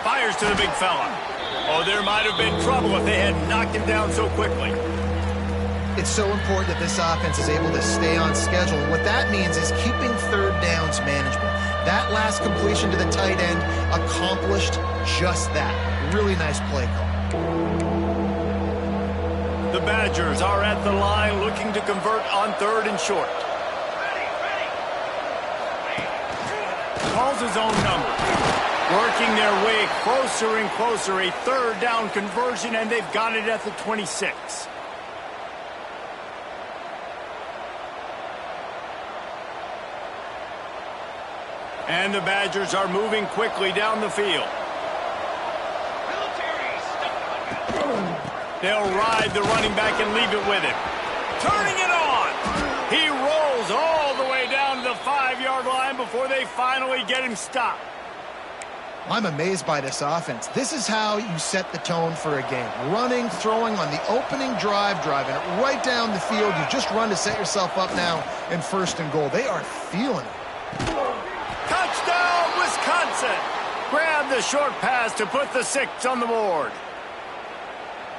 Fires to the big fella. Oh, there might have been trouble if they had knocked him down so quickly. It's so important that this offense is able to stay on schedule. What that means is keeping third downs manageable. That last completion to the tight end accomplished just that. Really nice play call. The Badgers are at the line looking to convert on 3rd and short. Calls his own number. Working their way closer and closer. A 3rd down conversion, and they've got it at the 26. And the Badgers are moving quickly down the field. They'll ride the running back and leave it with him. Turning it on. He rolls all the way down to the 5-yard line before they finally get him stopped. I'm amazed by this offense. This is how you set the tone for a game. Running, throwing on the opening drive, driving it right down the field. You just run to set yourself up now in 1st and goal. They are feeling it. Touchdown, Wisconsin! Grab the short pass to put the 6 on the board.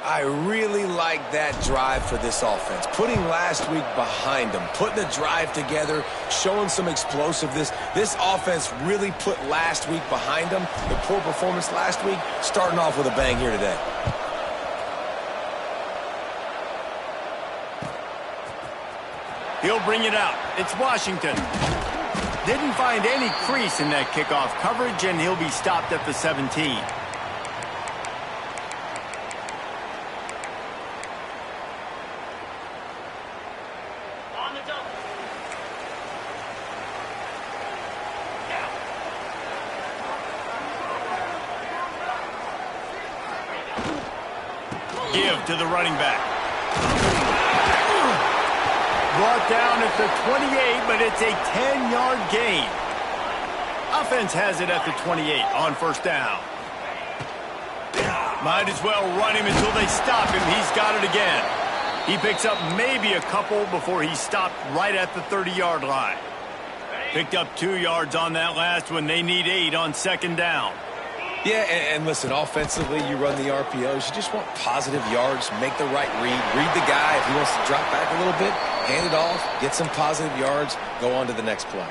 I really like that drive for this offense. Putting last week behind them, putting the drive together, showing some explosiveness. This offense really put last week behind them. The poor performance last week, starting off with a bang here today. He'll bring it out. It's Washington. Didn't find any crease in that kickoff coverage, and he'll be stopped at the 17. Give to the running back. Brought down at the 28, but it's a 10-yard gain. Offense has it at the 28 on 1st down. Might as well run him until they stop him. He's got it again. He picks up maybe a couple before he's stopped right at the 30-yard line. Picked up 2 yards on that last one. They need 8 on 2nd down. Yeah, and listen, offensively, you run the RPOs. You just want positive yards, make the right read the guy. If he wants to drop back a little bit, hand it off, get some positive yards, go on to the next play.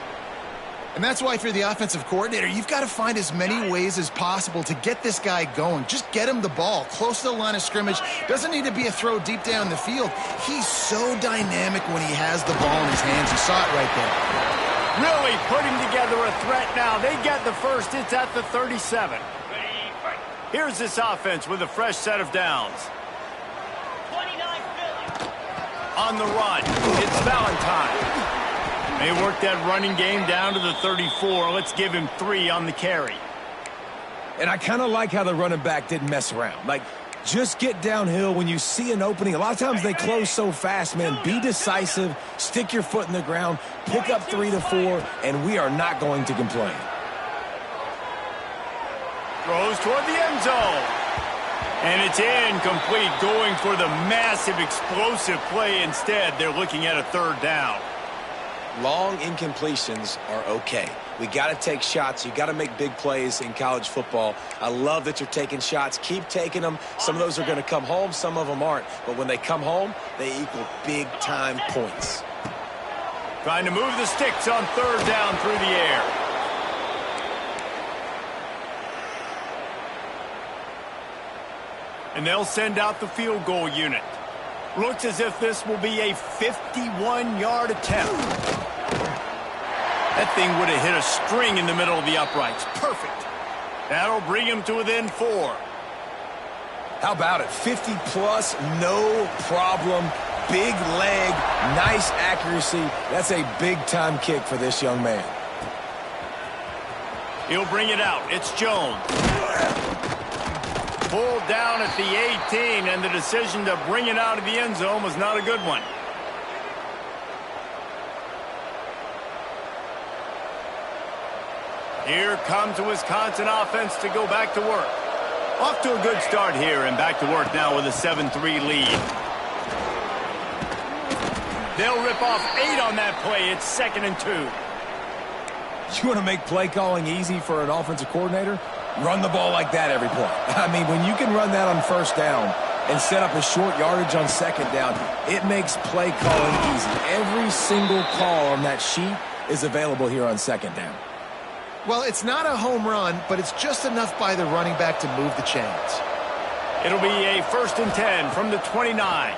And that's why if you're the offensive coordinator, you've got to find as many ways as possible to get this guy going. Just get him the ball close to the line of scrimmage. Doesn't need to be a throw deep down the field. He's so dynamic when he has the ball in his hands. You saw it right there. Really putting together a threat now. They get the first. It's at the 37. Here's this offense with a fresh set of downs. 29 Philly. On the run, it's Valentine. They work that running game down to the 34. Let's give him 3 on the carry. And I kind of like how the running back didn't mess around. Like, just get downhill when you see an opening. A lot of times they close so fast, man. Be decisive, stick your foot in the ground, pick up 3 to 4, and we are not going to complain. Throws toward the end zone. And it's incomplete, going for the massive explosive play instead. They're looking at a 3rd down. Long incompletions are okay. We got to take shots. You got to make big plays in college football. I love that you're taking shots. Keep taking them. Some of those are going to come home. Some of them aren't. But when they come home, they equal big-time points. Trying to move the sticks on 3rd down through the air. And they'll send out the field goal unit. Looks as if this will be a 51-yard attempt. That thing would have hit a string in the middle of the uprights. Perfect. That'll bring him to within 4. How about it? 50-plus, no problem. Big leg, nice accuracy. That's a big-time kick for this young man. He'll bring it out. It's Jones. Pulled down at the 18, and the decision to bring it out of the end zone was not a good one. Here comes the Wisconsin offense to go back to work. Off to a good start here, and back to work now with a 7-3 lead. They'll rip off 8 on that play. It's 2nd and 2. You want to make play calling easy for an offensive coordinator? Run the ball like that every point. I mean, when you can run that on first down and set up a short yardage on second down, it makes play calling easy. Every single call on that sheet is available here on second down. Well, it's not a home run, but it's just enough by the running back to move the chains. It'll be a 1st and 10 from the 29.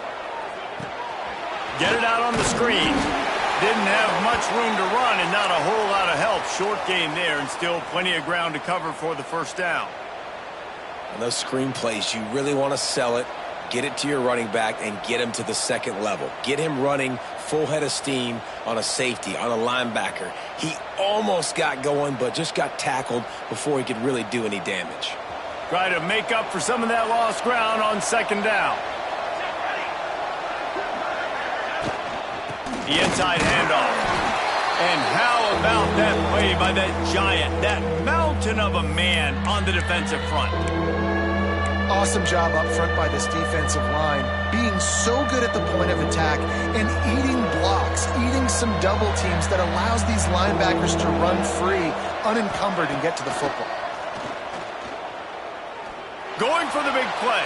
Get it out on the screen. Didn't have much room to run and not a whole lot of help. Short game there and still plenty of ground to cover for the first down. On those screen plays, you really want to sell it, get it to your running back, and get him to the second level. Get him running full head of steam on a safety, on a linebacker. He almost got going, but just got tackled before he could really do any damage. Try to make up for some of that lost ground on second down. The inside handoff. And how about that play by that giant, that mountain of a man on the defensive front? Awesome job up front by this defensive line, being so good at the point of attack and eating blocks, eating some double teams that allows these linebackers to run free, unencumbered, and get to the football. Going for the big play.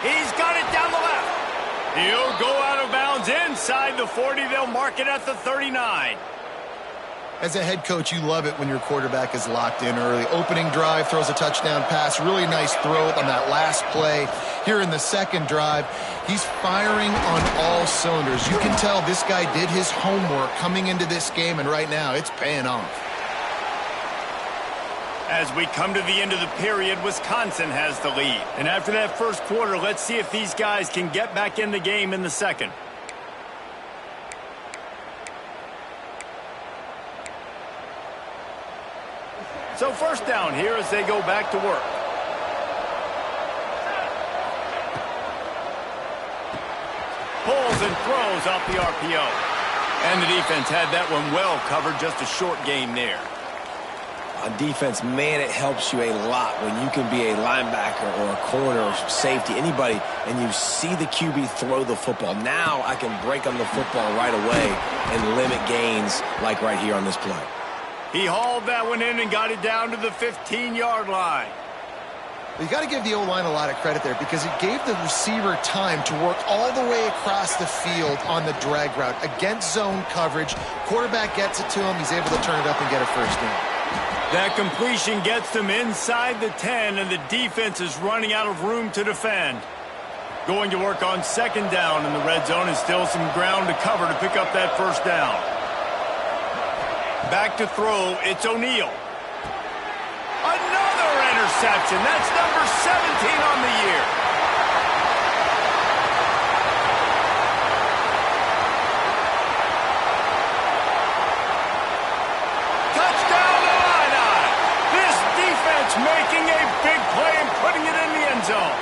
He's got it down the left. He'll go out of bounds inside the 40. They'll mark it at the 39. As a head coach, you love it when your quarterback is locked in early. Opening drive, throws a touchdown pass. Really nice throw on that last play. Here in the second drive, he's firing on all cylinders. You can tell this guy did his homework coming into this game, and right now it's paying off. As we come to the end of the period, Wisconsin has the lead. And after that first quarter, let's see if these guys can get back in the game in the second. So first down here as they go back to work. Pulls and throws off the RPO. And the defense had that one well covered, just a short gain there. On defense, man, it helps you a lot when you can be a linebacker or a corner or safety, anybody, and you see the QB throw the football. Now I can break on the football right away and limit gains like right here on this play. He hauled that one in and got it down to the 15-yard line. You got to give the O-line a lot of credit there because it gave the receiver time to work all the way across the field on the drag route against zone coverage. Quarterback gets it to him. He's able to turn it up and get a first down. That completion gets them inside the 10, and the defense is running out of room to defend. Going to work on second down in the red zone, and still some ground to cover to pick up that first down. Back to throw, it's O'Neal. Another interception. That's number 17 on the year. Making a big play and putting it in the end zone.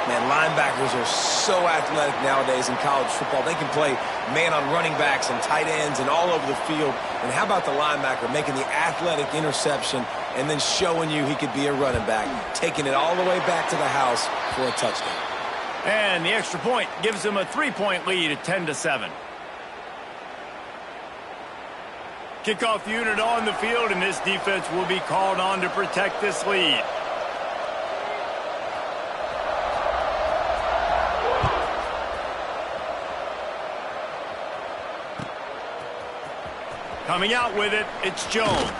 Man, linebackers are so athletic nowadays in college football. They can play man on running backs and tight ends and all over the field. And how about the linebacker making the athletic interception and then showing you he could be a running back, taking it all the way back to the house for a touchdown. And the extra point gives them a 3-point lead at 10-7. Kickoff unit on the field, and this defense will be called on to protect this lead. Coming out with it, it's Jones.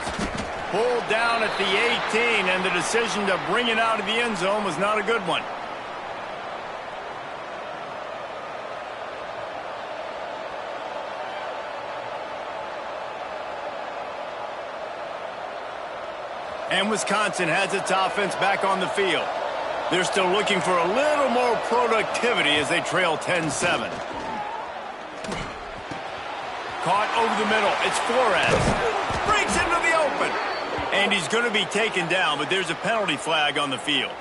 Pulled down at the 18, and the decision to bring it out of the end zone was not a good one. And Wisconsin has its offense back on the field. They're still looking for a little more productivity as they trail 10-7. Caught over the middle. It's Flores. Breaks into the open. And he's going to be taken down, but there's a penalty flag on the field.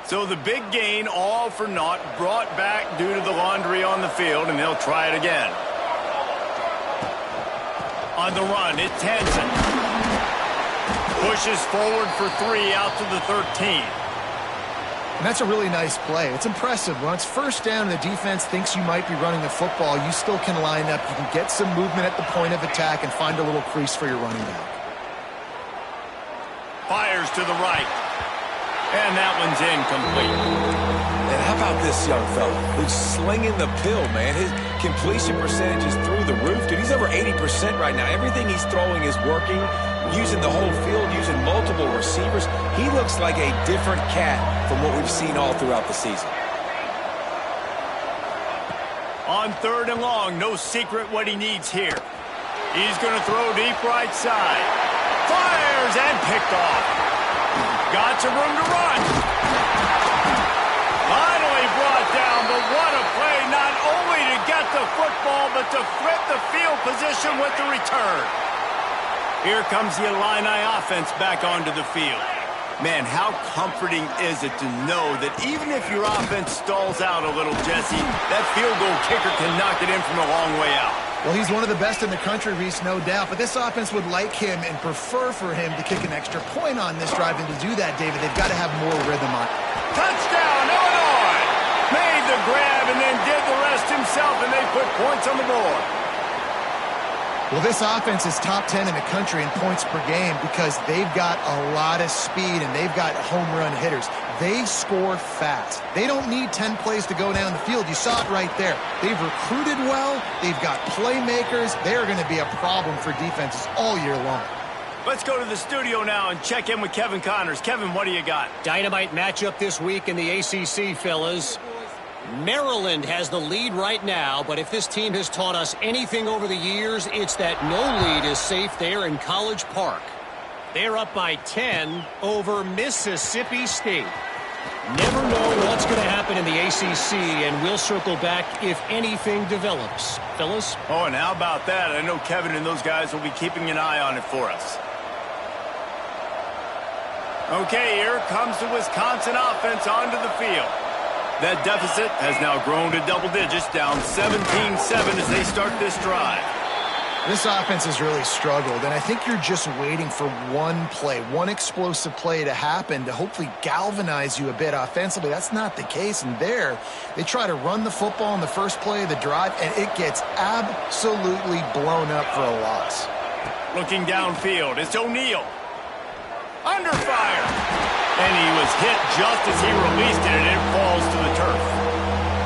So the big gain, all for naught, brought back due to the laundry on the field, and they'll try it again. On the run, it's Hansen. Pushes forward for 3 out to the 13. And that's a really nice play. It's impressive. When it's first down and the defense thinks you might be running the football, you still can line up. You can get some movement at the point of attack and find a little crease for your running back. fires to the right. And that one's incomplete. And how about this young fella who's slinging the pill, man? His completion percentage is through the roof, dude. He's over 80% right now. Everything he's throwing is working, using the whole field, using multiple receivers. He looks like a different cat from what we've seen all throughout the season. On 3rd and long, no secret what he needs here. He's going to throw deep right side. Fires and picked off. Got some room to run. Finally brought down, but what a play, not only to get the football, but to flip the field position with the return. Here comes the Illini offense back onto the field. Man, how comforting is it to know that even if your offense stalls out a little, Jesse, that field goal kicker can knock it in from a long way out. Well, he's one of the best in the country, Reese, no doubt. But this offense would like him and prefer for him to kick an extra point on this drive. And to do that, David, they've got to have more rhythm on it. Touchdown, Illinois! Made the grab and then did the rest himself, and they put points on the board. Well, this offense is top 10 in the country in points per game because they've got a lot of speed and they've got home run hitters. They score fast. They don't need 10 plays to go down the field. You saw it right there. They've recruited well. They've got playmakers. They're going to be a problem for defenses all year long. Let's go to the studio now and check in with Kevin Connors. Kevin, what do you got? Dynamite matchup this week in the ACC, fellas. Maryland has the lead right now, but if this team has taught us anything over the years, it's that no lead is safe there in College Park. They're up by 10 over Mississippi State. Never know what's going to happen in the ACC, and we'll circle back if anything develops. Fellas? Oh, and how about that? I know Kevin and those guys will be keeping an eye on it for us. Okay, here comes the Wisconsin offense onto the field. That deficit has now grown to double digits, down 17-7 as they start this drive. This offense has really struggled, and I think you're just waiting for one play, one explosive play to happen to hopefully galvanize you a bit offensively. That's not the case, and there they try to run the football in the first play of the drive, and it gets absolutely blown up for a loss. Looking downfield, it's O'Neal. Under fire. And he was hit just as he released it, and it falls to the turf.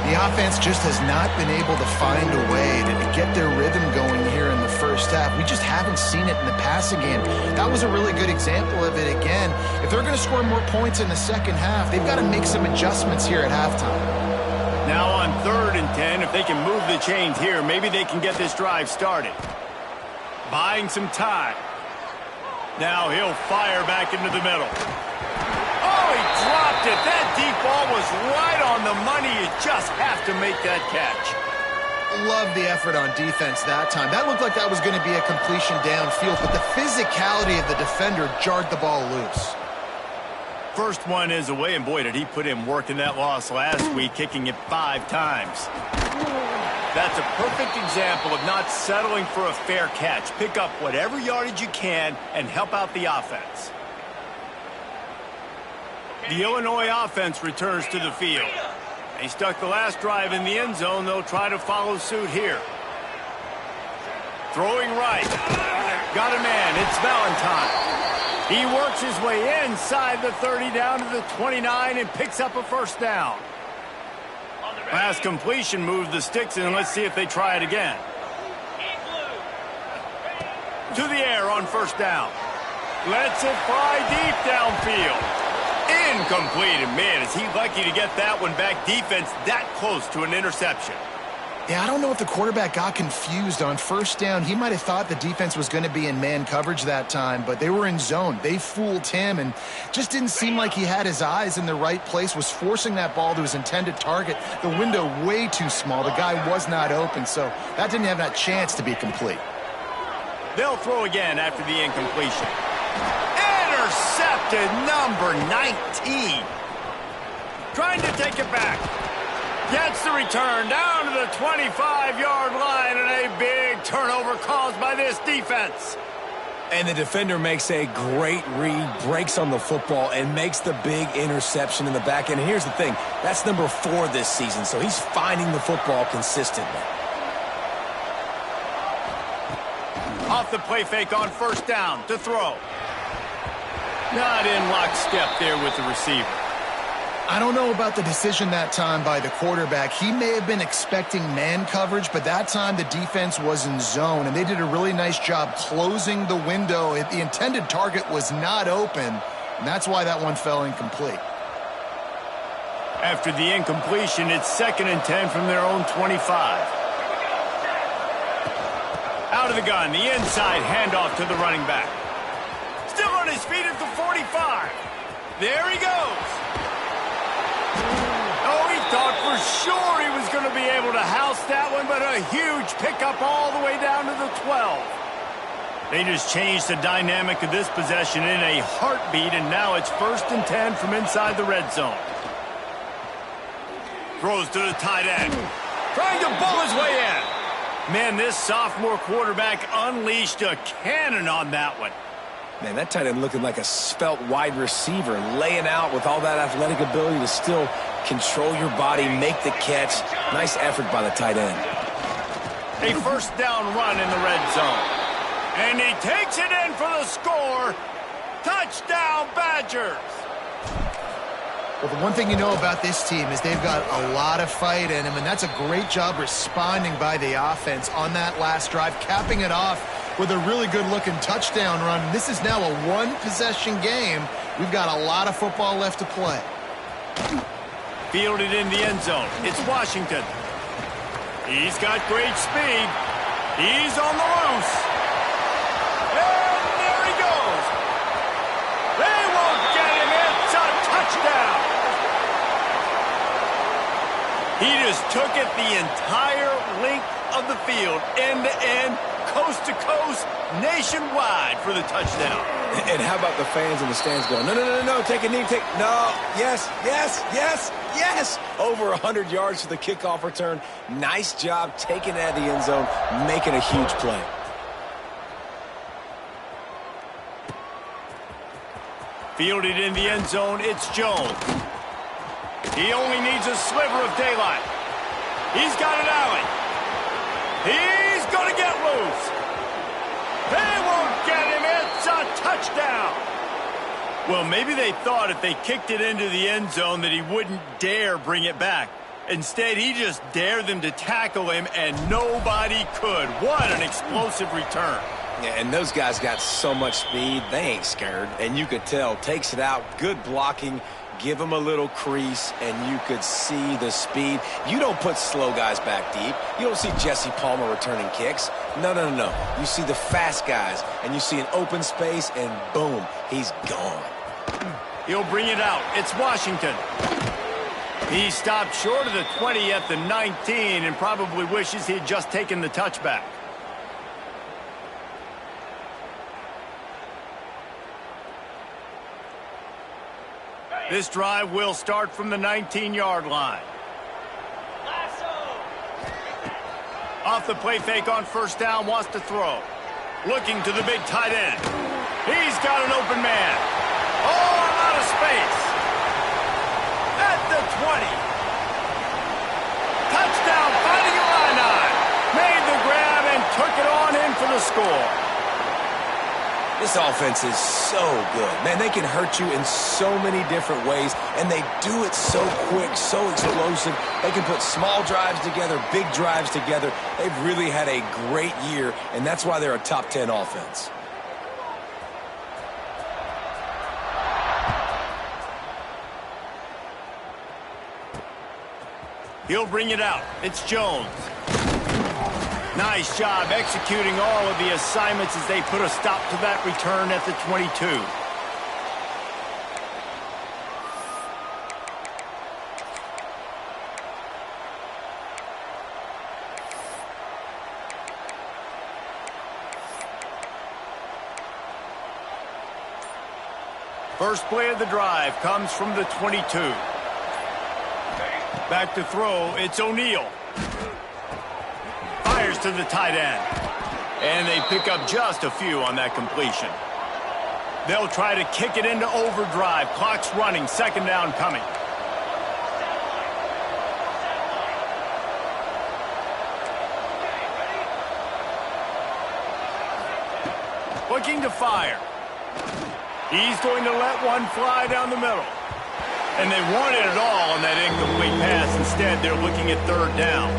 The offense just has not been able to find a way to get their rhythm going here in the first half. We just haven't seen it in the passing game. That was a really good example of it again. If they're going to score more points in the second half, they've got to make some adjustments here at halftime. Now on 3rd and 10, if they can move the chains here, maybe they can get this drive started. Buying some time. Now he'll fire back into the middle. Oh, he dropped it. That deep ball was right on the money. You just have to make that catch. Love the effort on defense that time. That looked like that was going to be a completion downfield, but the physicality of the defender jarred the ball loose. First one is away, and boy, did he put in work in that loss last week, kicking it 5 times. That's a perfect example of not settling for a fair catch. Pick up whatever yardage you can and help out the offense. The Illinois offense returns to the field. They stuck the last drive in the end zone. They'll try to follow suit here. Throwing right. Got a man. It's Valentine. He works his way inside the 30 down to the 29 and picks up a first down. Last completion moved the sticks, and let's see if they try it again. To the air on first down. Lets it fly deep downfield. Incomplete, and man, is he lucky to get that one back. Defense that close to an interception. Yeah, I don't know if the quarterback got confused on first down. He might have thought the defense was going to be in man coverage that time, but they were in zone. They fooled him and just didn't seem like he had his eyes in the right place, was forcing that ball to his intended target. The window way too small. The guy was not open, so that didn't have that chance to be complete. They'll throw again after the incompletion. Intercepted, number 19. Trying to take it back. Gets the return down to the 25-yard line, and a big turnover caused by this defense. And the defender makes a great read, breaks on the football, and makes the big interception in the back end. And here's the thing, that's number 4 this season, so he's finding the football consistently. Off the play fake on first down to throw. Not in lockstep there with the receiver. I don't know about the decision that time by the quarterback. He may have been expecting man coverage, but that time the defense was in zone, and they did a really nice job closing the window. The intended target was not open, and that's why that one fell incomplete. After the incompletion, it's 2nd and 10 from their own 25. Out of the gun, the inside handoff to the running back. Still on his feet at the 45. There he goes. Oh, he thought for sure he was going to be able to house that one, but a huge pickup all the way down to the 12. They just changed the dynamic of this possession in a heartbeat, and now it's 1st and 10 from inside the red zone. Throws to the tight end. Trying to bull his way in. Man, this sophomore quarterback unleashed a cannon on that one. Man, that tight end looking like a svelte wide receiver, laying out with all that athletic ability to still control your body, make the catch. Nice effort by the tight end. A 1st down run in the red zone. And he takes it in for the score. Touchdown, Badgers. Well, the one thing you know about this team is they've got a lot of fight in them, and that's a great job responding by the offense on that last drive, capping it off with a really good-looking touchdown run. This is now a one-possession game. We've got a lot of football left to play. Fielded in the end zone. It's Washington. He's got great speed. He's on the loose. And there he goes. They won't get him. It's a touchdown. He just took it the entire length of the field, end to end, coast to coast, nationwide for the touchdown. And how about the fans in the stands going, no, take a knee, no, yes, over 100 yards for the kickoff return. Nice job taking it out of the end zone, making a huge play. Fielded in the end zone, it's Jones. He only needs a sliver of daylight. He's got an alley. He's going to get loose. They won't get him. It's a touchdown. Well, maybe they thought if they kicked it into the end zone that he wouldn't dare bring it back. Instead, he just dared them to tackle him, and nobody could. What an explosive return. Yeah, and those guys got so much speed, they ain't scared. And you could tell, takes it out, good blocking, give him a little crease, and you could see the speed. You don't put slow guys back deep. You don't see Jesse Palmer returning kicks. No. You see the fast guys, and you see an open space, and boom, he's gone. He'll bring it out. It's Washington. He stopped short of the 20 at the 19 and probably wishes he'd just taken the touchback. This drive will start from the 19-yard line. Off the play fake on 1st down, wants to throw. Looking to the big tight end. He's got an open man. Oh, a lot of space. At the 20. Touchdown, fighting Illini. Made the grab and took it on in for the score. This offense is so good. Man, they can hurt you in so many different ways, and they do it so quick, so explosive. They can put small drives together, big drives together. They've really had a great year, and that's why they're a top 10 offense. He'll bring it out. It's Jones. Nice job executing all of the assignments as they put a stop to that return at the 22. First play of the drive comes from the 22. Back to throw, it's O'Neal. Fires to the tight end. And they pick up just a few on that completion. They'll try to kick it into overdrive. Clock's running, 2nd down coming. Looking to fire. He's going to let one fly down the middle. And they wanted it all on that incomplete pass. Instead, they're looking at third down.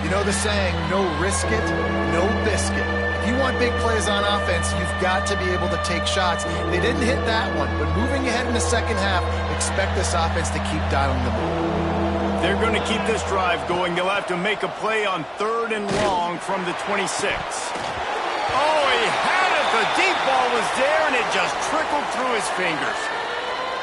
You know the saying, no risk it, no biscuit. If you want big plays on offense, you've got to be able to take shots. They didn't hit that one, but moving ahead in the second half, expect this offense to keep dialing the ball. They're going to keep this drive going. They'll have to make a play on 3rd and long from the 26. Oh, he had it. The deep ball was there, and it just trickled through his fingers.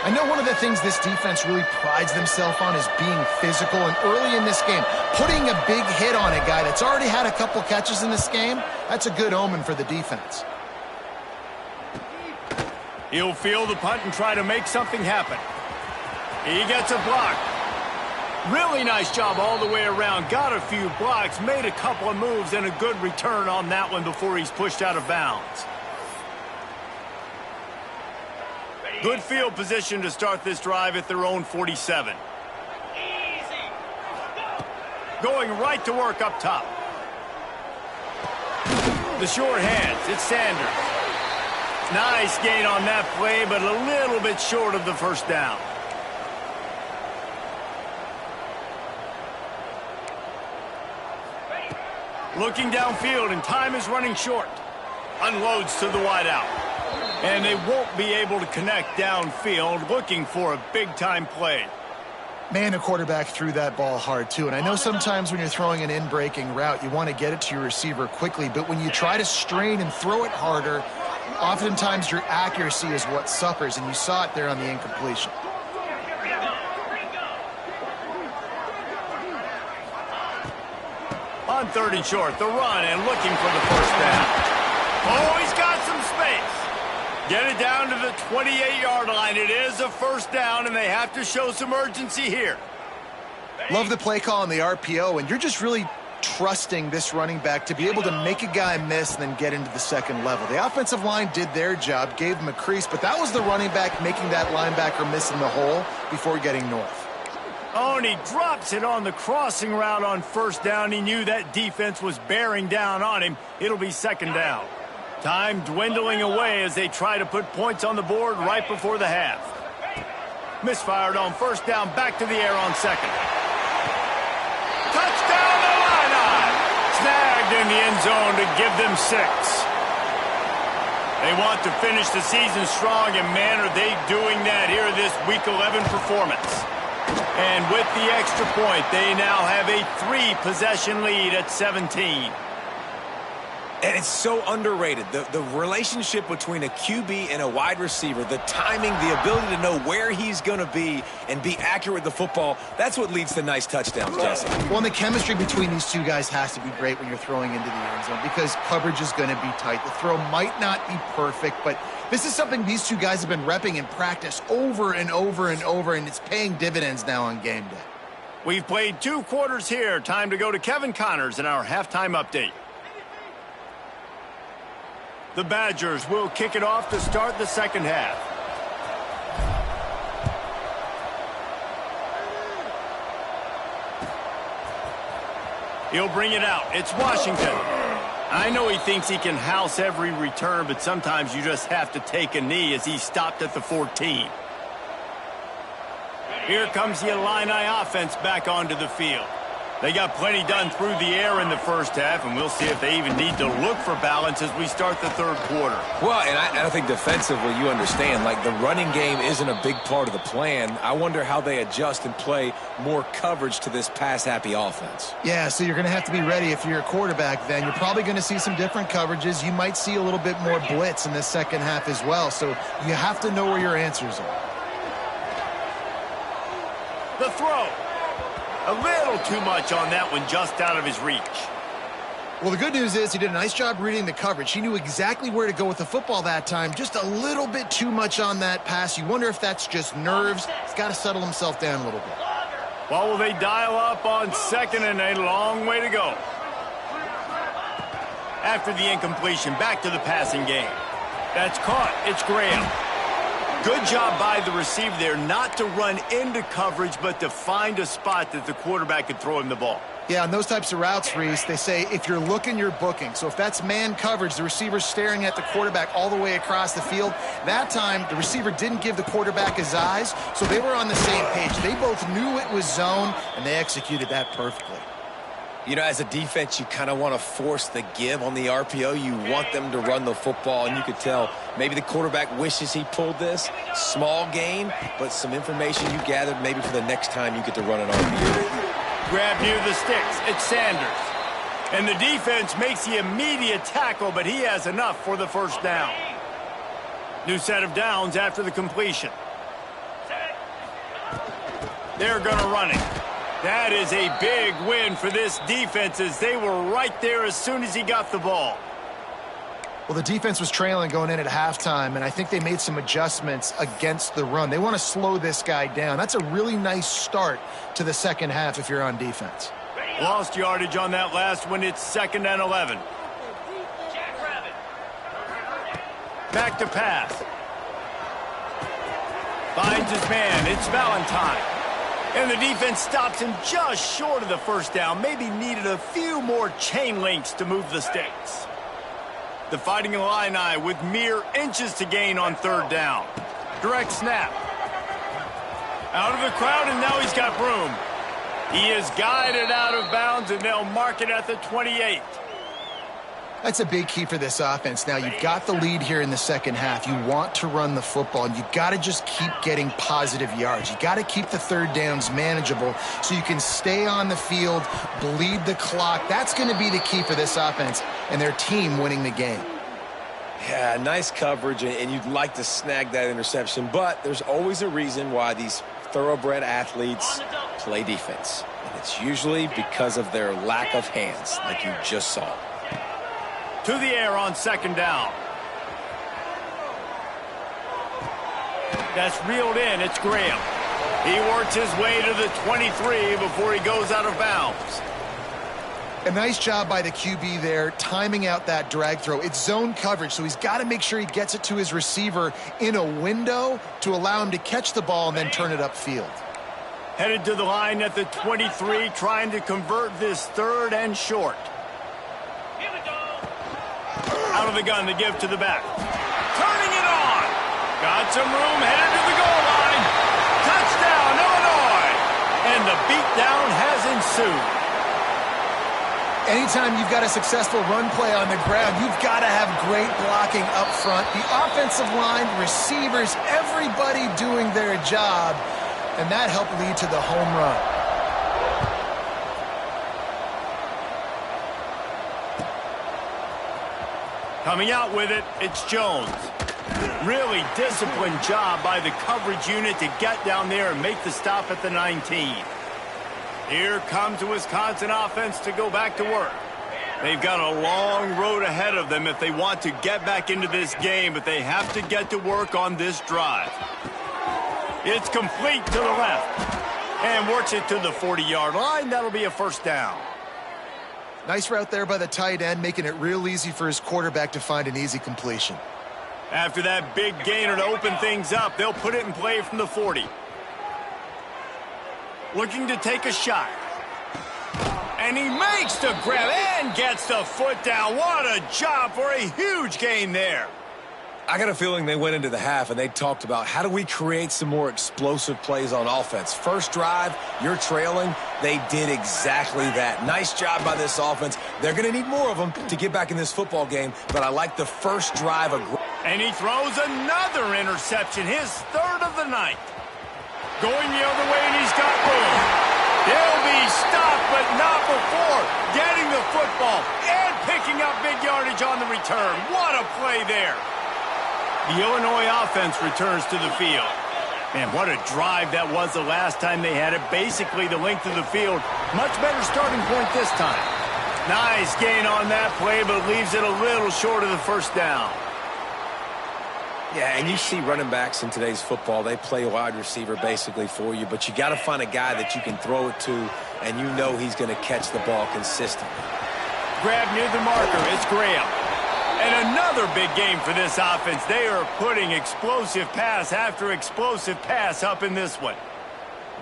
I know one of the things this defense really prides themselves on is being physical, and early in this game, putting a big hit on a guy that's already had a couple catches in this game, that's a good omen for the defense. He'll field the punt and try to make something happen. He gets a block. Really nice job all the way around. Got a few blocks, made a couple of moves, and a good return on that one before he's pushed out of bounds. Good field position to start this drive at their own 47. Going right to work up top. The short hands, it's Sanders. Nice gain on that play, but a little bit short of the first down. Looking downfield, and time is running short. Unloads to the wideout. And they won't be able to connect downfield, looking for a big-time play. Man, the quarterback threw that ball hard, too. And I know sometimes when you're throwing an in-breaking route, you want to get it to your receiver quickly. But when you try to strain and throw it harder, oftentimes your accuracy is what suffers. And you saw it there on the incompletion. On 3rd and short, the run, and looking for the first down. Oh, he's got some space. Get it down to the 28-yard line. It is a first down, and they have to show some urgency here. Love the play call on the RPO, and you're just really trusting this running back to be able to make a guy miss and then get into the second level. The offensive line did their job, gave him a crease, but that was the running back making that linebacker miss in the hole before getting north. Oh, and he drops it on the crossing route on first down. He knew that defense was bearing down on him. It'll be second down. Time dwindling away as they try to put points on the board right before the half. Misfired on first down, back to the air on second. Touchdown, Illini! Snagged in the end zone to give them 6. They want to finish the season strong, and man, are they doing that here this Week 11 performance. And with the extra point, they now have a 3-possession lead at 17. And it's so underrated. The relationship between a QB and a wide receiver, the timing, the ability to know where he's going to be and be accurate with the football, that's what leads to nice touchdowns, Jesse. Well, and the chemistry between these two guys has to be great when you're throwing into the end zone because coverage is going to be tight. The throw might not be perfect, but this is something these two guys have been repping in practice over and over and over, and it's paying dividends now on game day. We've played 2 quarters here. Time to go to Kevin Connors in our halftime update. The Badgers will kick it off to start the second half. He'll bring it out. It's Washington. I know he thinks he can house every return, but sometimes you just have to take a knee as he stopped at the 14. Here comes the Illini offense back onto the field. They got plenty done through the air in the first half, and we'll see if they even need to look for balance as we start the third quarter. Well, and I think defensively, you understand, like the running game isn't a big part of the plan. I wonder how they adjust and play more coverage to this pass-happy offense. Yeah, so you're going to have to be ready if you're a quarterback then. You're probably going to see some different coverages. You might see a little bit more blitz in the second half as well, so you have to know where your answers are. The throw. A little too much on that one, just out of his reach. Well, the good news is he did a nice job reading the coverage. He knew exactly where to go with the football that time. Just a little bit too much on that pass. You wonder if that's just nerves. He's got to settle himself down a little bit. Well, will they dial up on second, and a long way to go. After the incompletion, back to the passing game. That's caught. It's Graham. Good job by the receiver there not to run into coverage, but to find a spot that the quarterback could throw him the ball. Yeah, on those types of routes, Reese, they say if you're looking, you're booking. So if that's man coverage, the receiver's staring at the quarterback all the way across the field, that time the receiver didn't give the quarterback his eyes, so they were on the same page. They both knew it was zone, and they executed that perfectly. You know, as a defense, you kind of want to force the give on the RPO. You want them to run the football, and you could tell maybe the quarterback wishes he pulled this. Small gain, but some information you gathered maybe for the next time you get to run an RPO. Grab near the sticks. It's Sanders. And the defense makes the immediate tackle, but he has enough for the first down. New set of downs after the completion. They're going to run it. That is a big win for this defense as they were right there as soon as he got the ball. Well, the defense was trailing going in at halftime, and I think they made some adjustments against the run. They want to slow this guy down. That's a really nice start to the second half if you're on defense. Lost yardage on that last one. It's 2nd and 11. Back to pass. Finds his man. It's Valentine. And the defense stops him just short of the first down. Maybe needed a few more chain links to move the sticks. The Fighting Illini with mere inches to gain on 3rd down. Direct snap. Out of the crowd, and now he's got room. He is guided out of bounds, and they'll mark it at the 28. That's a big key for this offense. Now, you've got the lead here in the second half. You want to run the football, and you've got to just keep getting positive yards. You've got to keep the 3rd downs manageable so you can stay on the field, bleed the clock. That's going to be the key for this offense and their team winning the game. Yeah, nice coverage, and you'd like to snag that interception, but there's always a reason why these thoroughbred athletes play defense, and it's usually because of their lack of hands, like you just saw. To the air on 2nd down. That's reeled in. It's Graham. He works his way to the 23 before he goes out of bounds. A nice job by the QB there, timing out that drag throw. It's zone coverage, so he's got to make sure he gets it to his receiver in a window to allow him to catch the ball and then turn it upfield. Headed to the line at the 23, trying to convert this 3rd and short. Out of the gun, the give to the back. Turning it on. Got some room, headed to the goal line. Touchdown, Illinois. And the beatdown has ensued. Anytime you've got a successful run play on the ground, you've got to have great blocking up front. The offensive line, receivers, everybody doing their job. And that helped lead to the home run. Coming out with it, it's Jones. Really disciplined job by the coverage unit to get down there and make the stop at the 19. Here comes the Wisconsin offense to go back to work. They've got a long road ahead of them if they want to get back into this game, but they have to get to work on this drive. It's complete to the left and works it to the 40-yard line. That'll be a 1st down. Nice route there by the tight end, making it real easy for his quarterback to find an easy completion. After that big gainer to open things up, they'll put it in play from the 40. Looking to take a shot. And he makes the grab and gets the foot down. What a job for a huge gain there. I got a feeling they went into the half and they talked about how do we create some more explosive plays on offense. First drive, you're trailing. They did exactly that. Nice job by this offense. They're going to need more of them to get back in this football game, but I like the first drive. And he throws another interception, his 3rd of the night. Going the other way, and he's got room. He'll be stopped, but not before getting the football and picking up big yardage on the return. What a play there. The Illinois offense returns to the field. Man, what a drive that was the last time they had it. Basically the length of the field. Much better starting point this time. Nice gain on that play, but leaves it a little short of the 1st down. Yeah, and you see running backs in today's football, they play wide receiver basically for you, but you got to find a guy that you can throw it to, and you know he's going to catch the ball consistently. Grab near the marker, it's Graham. And another big game for this offense. They are putting explosive pass after explosive pass up in this one.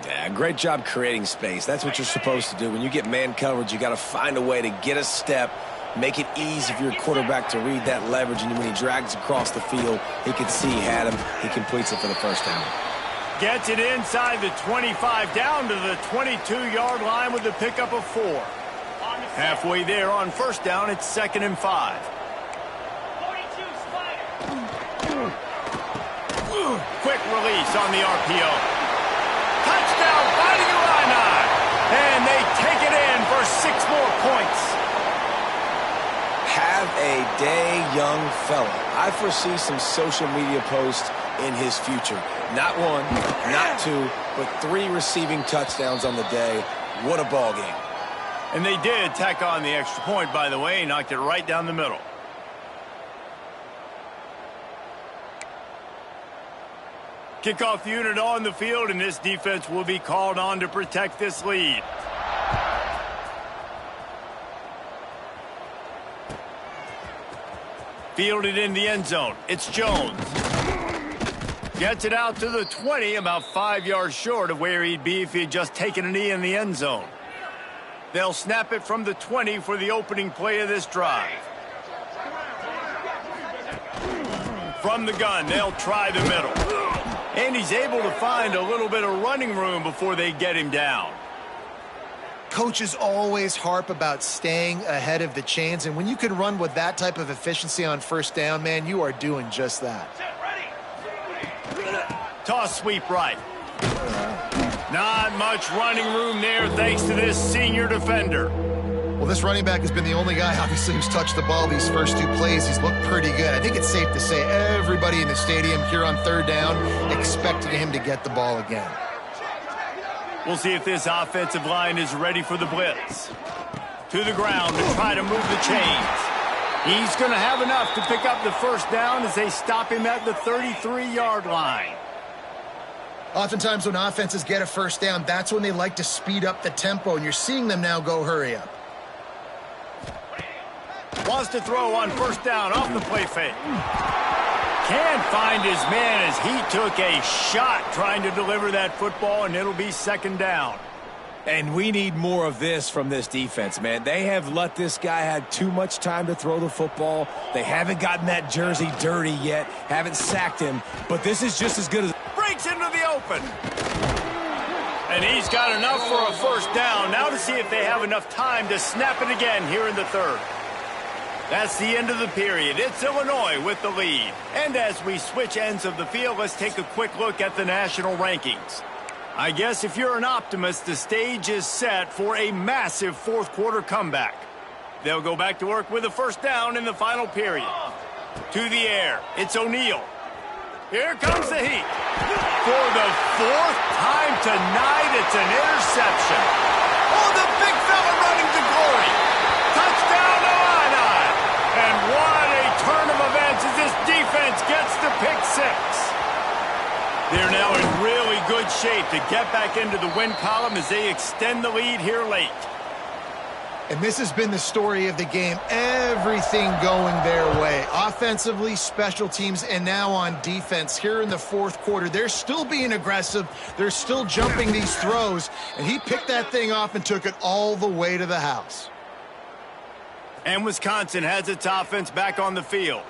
Yeah, great job creating space. That's what you're supposed to do. When you get man coverage, you got to find a way to get a step, make it easy for your quarterback to read that leverage, and when he drags across the field, he can see he had him. He completes it for the first down. Gets it inside the 25, down to the 22-yard line with the pickup of 4. Halfway there on first down, it's 2nd and 5. 42 Spider. Quick release on the RPO. Touchdown, Fighting Illini. And they take it in for 6 more points. Have a day, young fella. I foresee some social media posts in his future. Not 1, not 2, but 3 receiving touchdowns on the day. What a ball game. And they did tack on the extra point, by the way. Knocked it right down the middle. Kickoff unit on the field, and this defense will be called on to protect this lead. Fielded in the end zone. It's Jones. Gets it out to the 20, about 5 yards short of where he'd be if he had just taken a knee in the end zone. They'll snap it from the 20 for the opening play of this drive. From the gun, they'll try the middle. And he's able to find a little bit of running room before they get him down. Coaches always harp about staying ahead of the chains, and when you can run with that type of efficiency on first down, man, you are doing just that. Toss sweep right. Not much running room there thanks to this senior defender. Well, this running back has been the only guy, obviously, who's touched the ball these first 2 plays. He's looked pretty good. I think it's safe to say everybody in the stadium here on third down expected him to get the ball again. We'll see if this offensive line is ready for the blitz. To the ground to try to move the chains. He's going to have enough to pick up the first down as they stop him at the 33-yard line. Oftentimes when offenses get a first down, that's when they like to speed up the tempo, and you're seeing them now go hurry up. Wants to throw on first down off the play fake. Can't find his man as he took a shot trying to deliver that football, and it'll be 2nd down. And we need more of this from this defense, man. They have let this guy have too much time to throw the football. They haven't gotten that jersey dirty yet, haven't sacked him, but this is just as good as... Breaks into the open. And he's got enough for a first down. Now to see if they have enough time to snap it again here in the 3rd. That's the end of the period. It's Illinois with the lead. And as we switch ends of the field, let's take a quick look at the national rankings. I guess if you're an optimist, the stage is set for a massive 4th quarter comeback. They'll go back to work with a first down in the final period. To the air, it's O'Neal. Here comes the heat. For the 4th time tonight, it's an interception. Oh, the big fella running to glory. Touchdown Illini. And what a turn of events as this defense gets the pick 6. They're now in really good shape to get back into the win column as they extend the lead here late. And this has been the story of the game. Everything going their way. Offensively, special teams, and now on defense. Here in the 4th quarter, they're still being aggressive. They're still jumping these throws. And he picked that thing off and took it all the way to the house. And Wisconsin has its offense back on the field.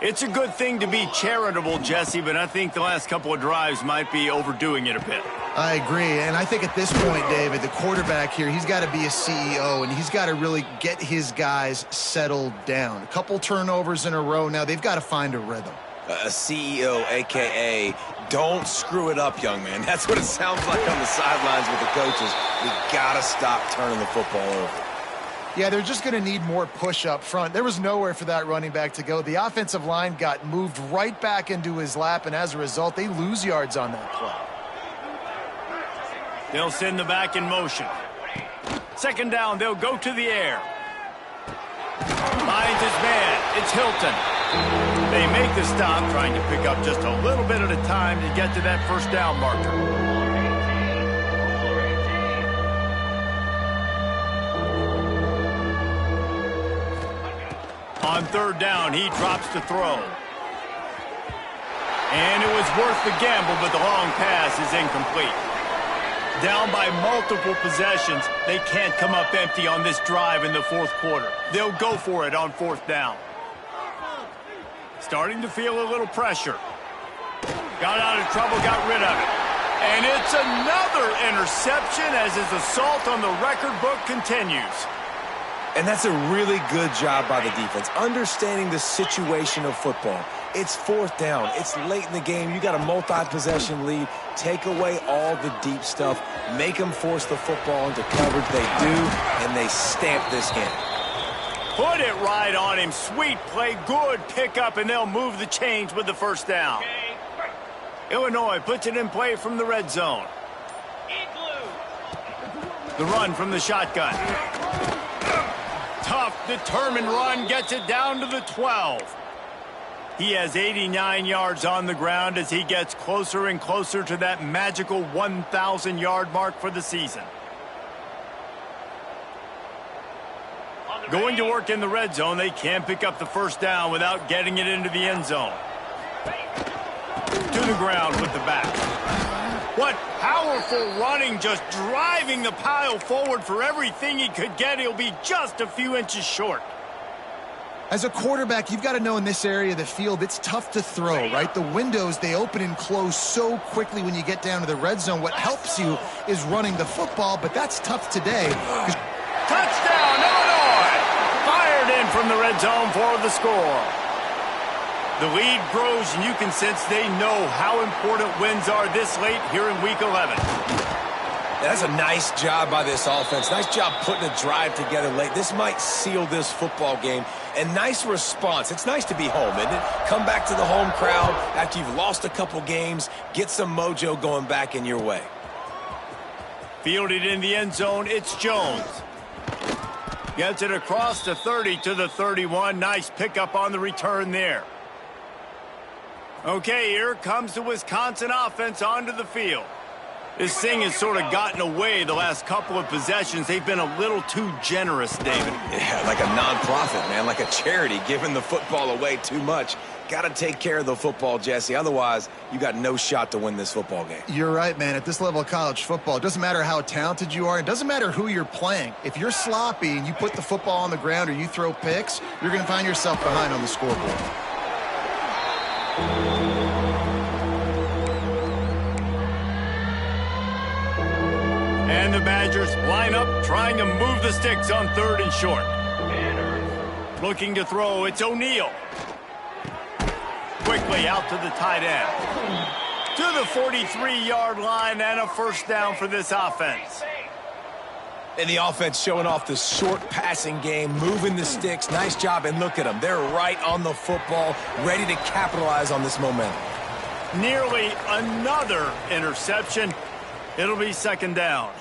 It's a good thing to be charitable, Jesse, but I think the last couple of drives might be overdoing it a bit. I agree, and I think at this point, David, the quarterback here, he's got to be a CEO, and he's got to really get his guys settled down. A couple turnovers in a row now. They've got to find a rhythm. A CEO, a.k.a. don't screw it up, young man. That's what it sounds like on the sidelines with the coaches. We got to stop turning the football over. Yeah, they're just going to need more push up front. There was nowhere for that running back to go. The offensive line got moved right back into his lap, and as a result, they lose yards on that play. They'll send the back in motion. 2nd down, they'll go to the air. Finds his man. It's Hilton. They make the stop, trying to pick up just a little bit at a time to get to that first down marker. On 3rd down, he drops to throw. And it was worth the gamble, but the long pass is incomplete. Down by multiple possessions, they can't come up empty on this drive in the fourth quarter. They'll go for it on fourth down. Starting to feel a little pressure. Got out of trouble, got rid of it. And it's another interception as his assault on the record book continues. And that's a really good job by the defense, understanding the situation of football. It's fourth down. It's late in the game. You got a multi-possession lead. Take away all the deep stuff. Make them force the football into coverage. They do, and they stamp this in. Put it right on him. Sweet play, good pickup, and they'll move the chains with the first down. Illinois puts it in play from the red zone. The run from the shotgun. Tough, determined run gets it down to the 12. He has 89 yards on the ground as he gets closer and closer to that magical 1,000-yard mark for the season. Going to work in the red zone, they can't pick up the first down without getting it into the end zone. To the ground with the back. What powerful running, just driving the pile forward for everything he could get. He'll be just a few inches short. As a quarterback, you've got to know in this area of the field, it's tough to throw, right? The windows, they open and close so quickly when you get down to the red zone. What helps you is running the football, but that's tough today. Touchdown, Illinois! Fired in from the red zone for the score. The lead grows, and you can sense they know how important wins are this late here in Week 11. That's a nice job by this offense. Nice job putting a drive together late. This might seal this football game. And nice response. It's nice to be home, isn't it? Come back to the home crowd after you've lost a couple games. Get some mojo going back in your way. Fielded in the end zone, it's Jones. Gets it across the 30 to the 31. Nice pickup on the return there. Okay, here comes the Wisconsin offense onto the field. This thing has sort of gotten away the last couple of possessions. They've been a little too generous, David. Yeah, like a nonprofit, man, like a charity, giving the football away too much. Got to take care of the football, Jesse. Otherwise, you got no shot to win this football game. You're right, man. At this level of college football, it doesn't matter how talented you are. It doesn't matter who you're playing. If you're sloppy and you put the football on the ground or you throw picks, you're going to find yourself behind on the scoreboard. And the Badgers line up, trying to move the sticks on third and short. Looking to throw, it's O'Neal. Quickly out to the tight end. To the 43-yard line and a first down for this offense. And the offense showing off the short passing game, moving the sticks. Nice job, and look at them. They're right on the football, ready to capitalize on this momentum. Nearly another interception. It'll be second down.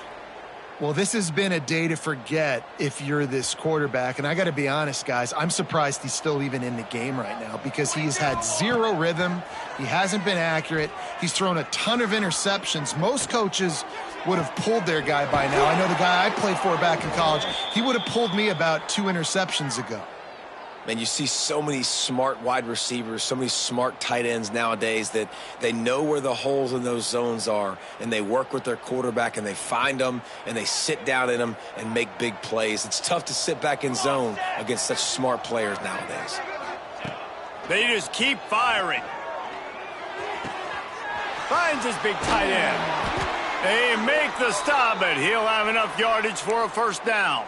Well, this has been a day to forget if you're this quarterback. And I got to be honest, guys, I'm surprised he's still even in the game right now because he's had zero rhythm. He hasn't been accurate. He's thrown a ton of interceptions. Most coaches would have pulled their guy by now. I know the guy I played for back in college, he would have pulled me about 2 interceptions ago. Man, you see so many smart wide receivers, so many smart tight ends nowadays that they know where the holes in those zones are, and they work with their quarterback, and they find them, and they sit down in them and make big plays. It's tough to sit back in zone against such smart players nowadays. They just keep firing. Finds his big tight end. They make the stop, but he'll have enough yardage for a first down.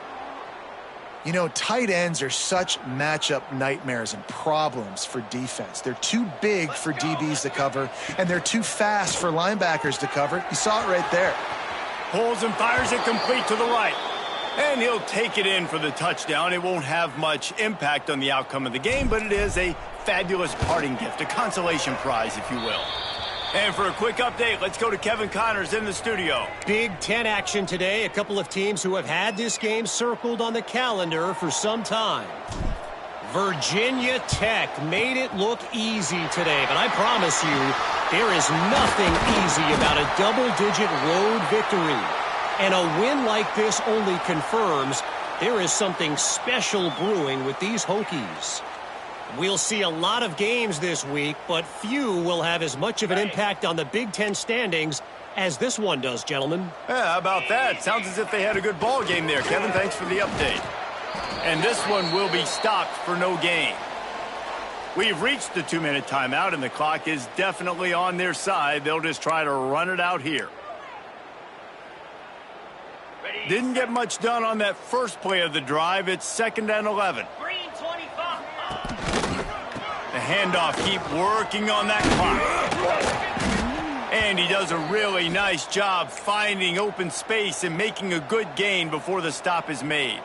You know, tight ends are such matchup nightmares and problems for defense. They're too big for DBs to cover, and they're too fast for linebackers to cover. You saw it right there. Pulls and fires it complete to the right. And he'll take it in for the touchdown. It won't have much impact on the outcome of the game, but it is a fabulous parting gift, a consolation prize, if you will. And for a quick update, let's go to Kevin Connors in the studio. Big Ten action today. A couple of teams who have had this game circled on the calendar for some time. Virginia Tech made it look easy today, but I promise you, there is nothing easy about a double-digit road victory. And a win like this only confirms there is something special brewing with these Hokies. We'll see a lot of games this week, but few will have as much of an impact on the Big Ten standings as this one does, gentlemen. Yeah, how about that? Sounds as if they had a good ball game there, Kevin. Thanks for the update. And this one will be stopped for no gain. We've reached the 2-minute timeout, and the clock is definitely on their side. They'll just try to run it out here. Didn't get much done on that first play of the drive. It's 2nd and 11. Green 25. The handoff, keep working on that clock. And he does a really nice job finding open space and making a good gain before the stop is made.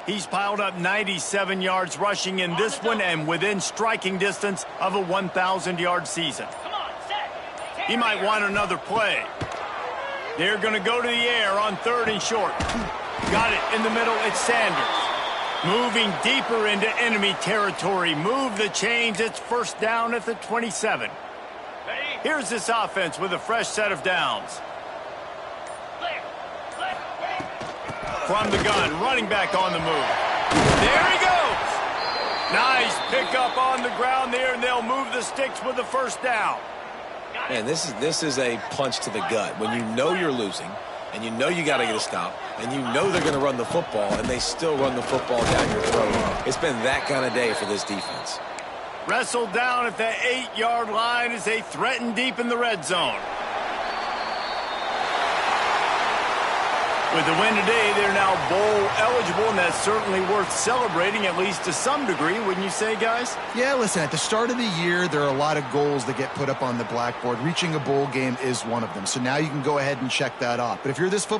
He's piled up 97 yards rushing in this one and within striking distance of a 1,000-yard season. Come on, set. He might want another play. They're going to go to the air on 3rd and short. Got it in the middle. It's Sanders. Moving deeper into enemy territory. Move the chains. It's 1st down at the 27. Here's this offense with a fresh set of downs. From the gun, running back on the move. There he goes. Nice pickup on the ground there, and they'll move the sticks with the 1st down. Man, this is a punch to the gut. When you know you're losing, and you know you got to get a stop, and you know they're going to run the football, and they still run the football down your throat. It's been that kind of day for this defense. Wrestled down at the 8-yard line as they threaten deep in the red zone. With the win today, they're now bowl eligible, and that's certainly worth celebrating, at least to some degree, wouldn't you say, guys? Yeah, listen, at the start of the year, there are a lot of goals that get put up on the blackboard. Reaching a bowl game is one of them. So now you can go ahead and check that off. But if you're this football